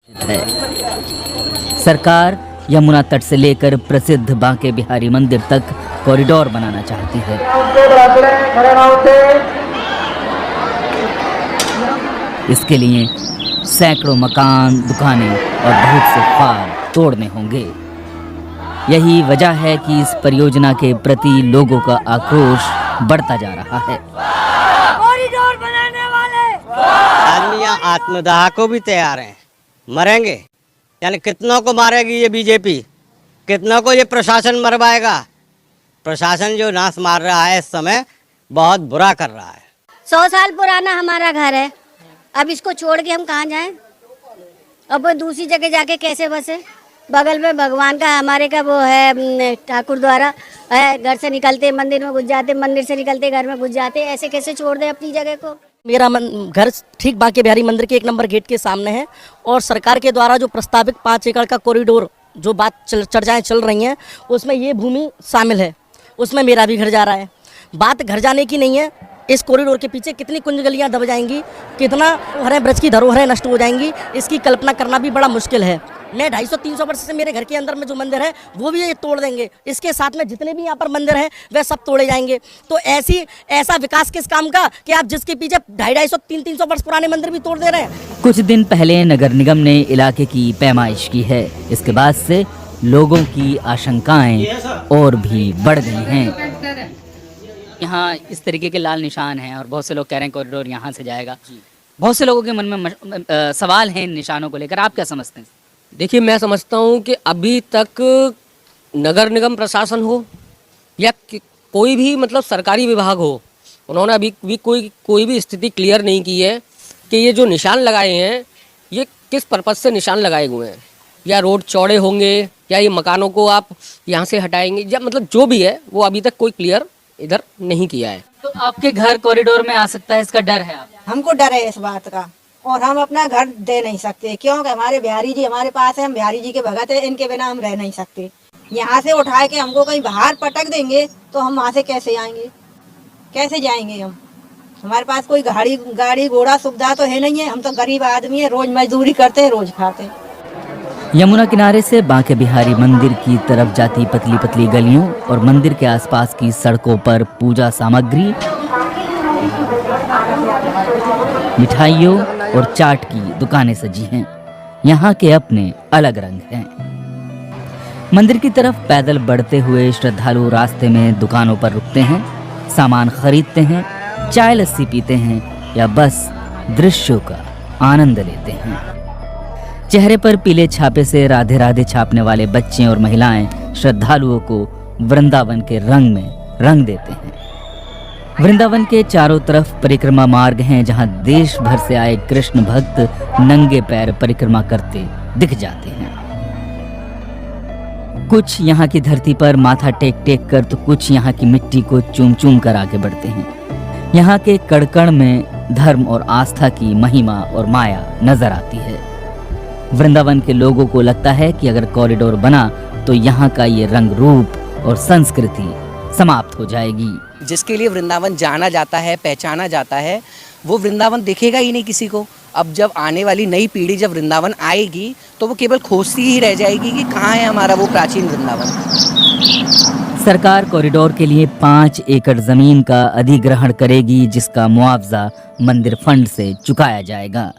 है। सरकार यमुना तट से लेकर प्रसिद्ध बांके बिहारी मंदिर तक कॉरिडोर बनाना चाहती है। इसके लिए सैकड़ों मकान, दुकानें और बहुत से फार्म तोड़ने होंगे। यही वजह है कि इस परियोजना के प्रति लोगों का आक्रोश बढ़ता जा रहा है। कॉरिडोर बनाने वाले आदमी यहाँ आत्मदाह को भी तैयार हैं, मरेंगे। यानी कितनों को मारेगी ये बीजेपी, कितनों को ये प्रशासन मरवाएगा। प्रशासन जो नाश मार रहा है इस समय बहुत बुरा कर रहा है। 100 साल पुराना हमारा घर है, अब इसको छोड़ के हम कहाँ जाएं? अब वो दूसरी जगह जाके कैसे बसे? बगल में भगवान का हमारे का वो है ठाकुर द्वारा है, घर से निकलते मंदिर में घुस जाते, मंदिर से निकलते घर में घुस जाते, ऐसे कैसे छोड़ दे अपनी जगह को? मेरा घर ठीक बांके बिहारी मंदिर के 1 नंबर गेट के सामने है और सरकार के द्वारा जो प्रस्तावित 5 एकड़ का कॉरिडोर जो बात चर्चाएं चल रही हैं उसमें ये भूमि शामिल है, उसमें मेरा भी घर जा रहा है। बात घर जाने की नहीं है, इस कॉरिडोर के पीछे कितनी कुंज गलियाँ दब जाएंगी, कितना हरे ब्रज की धरोहरें नष्ट हो जाएंगी, इसकी कल्पना करना भी बड़ा मुश्किल है। मैं 250-300 वर्ष से मेरे घर के अंदर में जो मंदिर है वो भी ये तोड़ देंगे, इसके साथ में जितने भी यहाँ पर मंदिर हैं वह सब तोड़े जाएंगे। तो ऐसा विकास किस काम का कि आप जिसके पीछे 250-300 वर्ष पुराने मंदिर भी तोड़ दे रहे हैं। कुछ दिन पहले नगर निगम ने इलाके की पैमाइश की है। इसके बाद से लोगों की आशंकाएं और भी बढ़ गई हैं। यहाँ इस तरीके के लाल निशान हैं और बहुत से लोग कह रहे हैं कॉरिडोर यहाँ से जाएगा। बहुत से लोगों के मन में सवाल हैं इन निशानों को लेकर, आप क्या समझते हैं? देखिए, मैं समझता हूँ कि अभी तक नगर निगम प्रशासन हो या कोई भी मतलब सरकारी विभाग हो, उन्होंने अभी भी कोई भी स्थिति क्लियर नहीं की है कि ये जो निशान लगाए हैं ये किस पर्पज़ से निशान लगाए हुए हैं। या रोड चौड़े होंगे या ये मकानों को आप यहाँ से हटाएंगे, या मतलब जो भी है वो अभी तक कोई क्लियर इधर नहीं किया है। तो आपके घर कॉरिडोर में आ सकता है, इसका डर है आप? हमको डर है इस बात का, और हम अपना घर दे नहीं सकते क्योंकि हमारे बिहारी जी हमारे पास है, हम बिहारी जी के भगत है, इनके बिना हम रह नहीं सकते। यहाँ से उठा के हमको कहीं बाहर पटक देंगे तो हम वहाँ से कैसे आएंगे, कैसे जाएंगे हम? हमारे पास कोई गाड़ी घोड़ा सुविधा तो है नहीं है, हम तो गरीब आदमी है, रोज मजदूरी करते हैं, रोज खाते हैं। यमुना किनारे से बांके बिहारी मंदिर की तरफ जाती पतली पतली गलियों और मंदिर के आसपास की सड़कों पर पूजा सामग्री, मिठाइयों और चाट की दुकानें सजी हैं। यहाँ के अपने अलग रंग हैं। मंदिर की तरफ पैदल बढ़ते हुए श्रद्धालु रास्ते में दुकानों पर रुकते हैं, सामान खरीदते हैं, चाय लस्सी पीते हैं या बस दृश्यों का आनंद लेते हैं। चेहरे पर पीले छापे से राधे राधे छापने वाले बच्चे और महिलाएं श्रद्धालुओं को वृंदावन के रंग में रंग देते हैं। वृंदावन के चारों तरफ परिक्रमा मार्ग हैं जहां देश भर से आए कृष्ण भक्त नंगे पैर परिक्रमा करते दिख जाते हैं। कुछ यहाँ की धरती पर माथा टेक टेक कर तो कुछ यहाँ की मिट्टी को चूम चूम कर आगे बढ़ते हैं। यहाँ के कड़कड़ में धर्म और आस्था की महिमा और माया नजर आती है। वृंदावन के लोगों को लगता है कि अगर कॉरिडोर बना तो यहाँ का ये रंग रूप और संस्कृति समाप्त हो जाएगी। जिसके लिए वृंदावन जाना जाता है, पहचाना जाता है, वो वृंदावन दिखेगा ही नहीं किसी को। अब जब आने वाली नई पीढ़ी जब वृंदावन आएगी तो वो केवल खोजती ही रह जाएगी कि कहाँ है हमारा वो प्राचीन वृंदावन। सरकार कॉरिडोर के लिए 5 एकड़ जमीन का अधिग्रहण करेगी, जिसका मुआवजा मंदिर फंड से चुकाया जाएगा।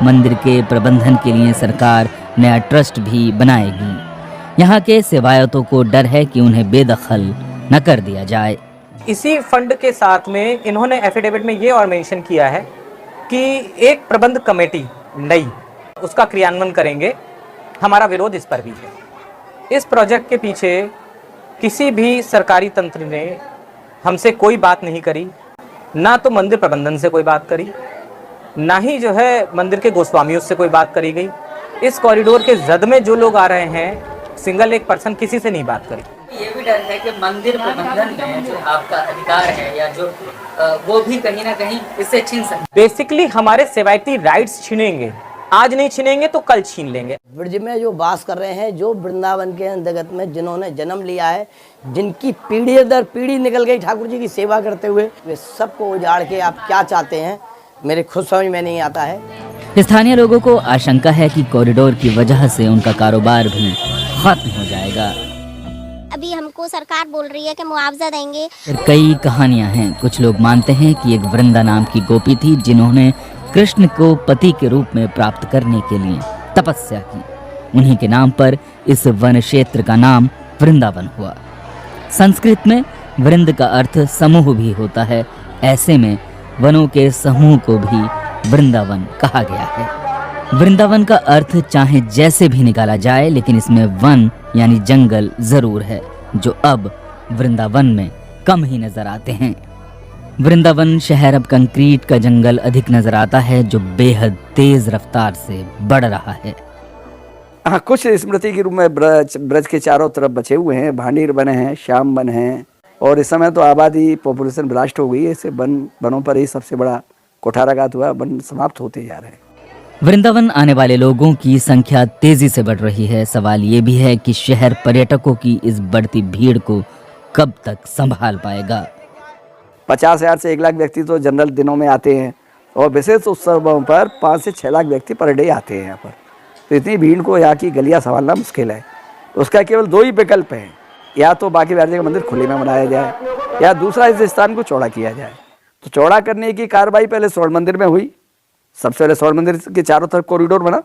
मंदिर के प्रबंधन के लिए सरकार नया ट्रस्ट भी बनाएगी। यहाँ के सेवायतों को डर है कि उन्हें बेदखल न कर दिया जाए। इसी फंड के साथ में इन्होंने एफिडेविट में ये और मेंशन किया है कि एक प्रबंध कमेटी नई उसका क्रियान्वयन करेंगे। हमारा विरोध इस पर भी है। इस प्रोजेक्ट के पीछे किसी भी सरकारी तंत्र ने हमसे कोई बात नहीं करी, ना तो मंदिर प्रबंधन से कोई बात करी, ना ही जो है मंदिर के गोस्वामियों से कोई बात करी गई। इस कॉरिडोर के जद में जो लोग आ रहे हैं, सिंगल एक पर्सन किसी से नहीं बात करी। ये भी डर है कि मंदिर प्रबंधन में जो आपका अधिकार है या जो वो भी कहीं ना कहीं इससे छीन सकते। बेसिकली हमारे सेवायती राइट्स छीनेंगे, आज नहीं छीनेंगे तो कल छीन लेंगे। ब्रज में जो वास कर रहे हैं, जो वृंदावन के अंतर्गत में जिन्होंने जन्म लिया है, जिनकी पीढ़ी दर पीढ़ी निकल गई ठाकुर जी की सेवा करते हुए, वे सबको उजाड़ के आप क्या चाहते हैं मेरे खुद समझ में नहीं आता है। स्थानीय लोगों को आशंका है कि कॉरिडोर की वजह से उनका कारोबार भी खत्म हो जाएगा। अभी हमको सरकार बोल रही है कि मुआवजा देंगे। कई कहानियां हैं। कुछ लोग मानते हैं कि एक वृंदा नाम की गोपी थी जिन्होंने कृष्ण को पति के रूप में प्राप्त करने के लिए तपस्या की। उन्हीं के नाम पर इस वन क्षेत्र का नाम वृंदावन हुआ। संस्कृत में वृंद का अर्थ समूह भी होता है। ऐसे में वनों के समूह को भी वृंदावन कहा गया है। वृंदावन का अर्थ चाहे जैसे भी निकाला जाए, लेकिन इसमें वन यानी जंगल जरूर है, जो अब वृंदावन में कम ही नजर आते हैं। वृंदावन शहर अब कंक्रीट का जंगल अधिक नजर आता है, जो बेहद तेज रफ्तार से बढ़ रहा है। हाँ, कुछ स्मृति के रूप में ब्रज के चारों तरफ बचे हुए हैं, भांडीर बने हैं, श्याम बन हैं, और इस समय तो आबादी पॉपुलेशन ब्लास्ट हो गई है। इससे वनों पर ही सबसे बड़ा कुठाराघात हुआ, वन समाप्त होते जा रहे हैं। वृंदावन आने वाले लोगों की संख्या तेजी से बढ़ रही है। सवाल ये भी है कि शहर पर्यटकों की इस बढ़ती भीड़ को कब तक संभाल पाएगा। 50,000 से 1 लाख व्यक्ति तो जनरल दिनों में आते हैं, और विशेष उत्सवों पर 5 से 6 लाख व्यक्ति पर डे आते हैं यहाँ पर। तो इतनी भीड़ को यहाँ की गलियाँ संभालना मुश्किल है। उसका केवल 2 ही विकल्प हैं, या तो बांके बिहारी जी का मंदिर खुले में बनाया जाए, या दूसरा इस स्थान को चौड़ा किया जाए। तो चौड़ा करने की कार्रवाई पहले स्वर्ण मंदिर में हुई। सबसे पहले स्वर्ण मंदिर के चारों तरफ कॉरिडोर बना,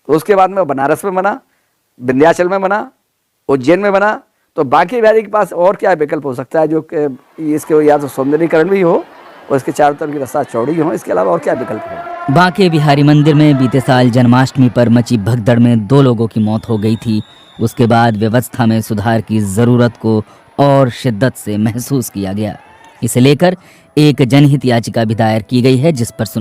तो उसके बाद में बनारस में बना, विंध्याचल में बना, उज्जैन में बना। तो बांके बिहारी के पास और क्या विकल्प हो सकता है जो इसके या तो सौंदर्यीकरण भी हो और इसके चारों तरफ की रास्ता चौड़ी हो, इसके अलावा और क्या विकल्प हो। बांके बिहारी मंदिर में बीते साल जन्माष्टमी पर मची भगदड़ में 2 लोगों की मौत हो गई थी। उसके बाद व्यवस्था में सुधार की जरूरत को और शिद्दत से महसूस किया गया। इसे लेकर एक जनहित याचिका भी दायर की गई है, जिस पर